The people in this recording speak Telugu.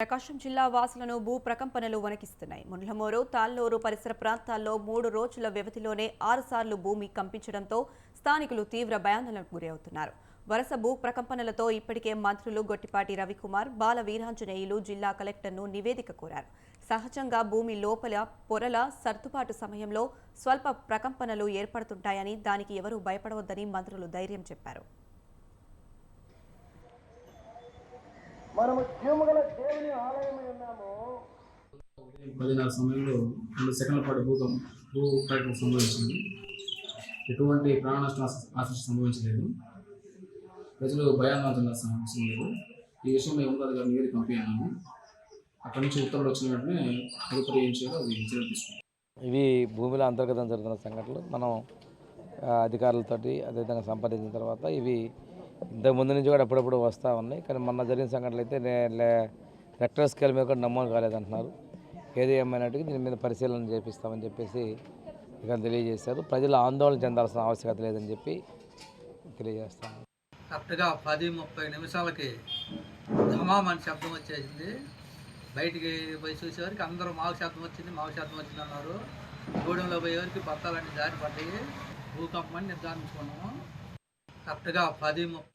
ప్రకాశం జిల్లా వాసులను భూ ప్రకంపనలు వణికిస్తున్నాయి. ముండ్లమూరు, తాళ్లూరు పరిసర ప్రాంతాల్లో 3 రోజుల వ్యవధిలోనే 6 సార్లు భూమి కంపించడంతో స్థానికులు తీవ్ర భయాందోళనకు గురవుతున్నారు. వరుస భూ ప్రకంపనలతో ఇప్పటికే మంత్రులు గొట్టిపాటి రవికుమార్, బాల వీరాంజనేయులు జిల్లా కలెక్టర్ను నివేదిక కోరారు. సహజంగా భూమి లోపల పొరల సర్దుబాటు సమయంలో స్వల్ప ప్రకంపనలు ఏర్పడుతుంటాయని, దానికి ఎవరూ భయపడవద్దని మంత్రులు ధైర్యం చెప్పారు. మనము జీవముగల దేవుని ఆలయమై ఉన్నాము. 10:30 సమయంలో 2 సెకండ్ల పాటు భూ ప్రకంపన సంభవించింది. ఎటువంటి ప్రాణ నష్టం ఆశించి సంభవించలేదు. ప్రజలు భయాందోళన చెందాల్సిన అవసరం లేదు. ఈ విషయంలో ఉన్నత గారి నివేదిక పంపించాము. అక్కడి నుంచి ఉత్తర్వులు వచ్చిన వెంటనే తదుపరి ఏం చేయాలో అది చర్యలు తీసుకుంటాం. ఇవి భూమిలో అంతర్గతం జరుగుతున్న సంఘటనలు మనం అధికారులతోటి అదేవిధంగా సంప్రదించిన తర్వాత ఇవి ఇంతకు ముందు నుంచి కూడా అప్పుడప్పుడు వస్తూ ఉన్నాయి. కానీ మొన్న జరిగిన సంఘటనలు అయితే రెక్టర్ స్కేల్ మీద కూడా నమోదు కాలేదంటున్నారు. ఏది ఏమైనట్టుగా దీని మీద పరిశీలన చేపిస్తామని చెప్పేసి ఇక్కడ తెలియజేశారు. ప్రజలు ఆందోళన చెందాల్సిన ఆవశ్యకత లేదని చెప్పి తెలియజేస్తాను. కరెక్ట్గా 10:30 నిమిషాలకి ధమామని శబ్దం వచ్చేసింది. బయటికి పోయి చూసేవారికి అందరూ మాకు శబ్దం వచ్చింది అన్నారు. గూడెంలో పోయేవారికి బత్తాలన్నీ జారి పడ్డాయి. భూకంపం అని నిర్ధారించుకున్నాము. కరెక్ట్గా 10:30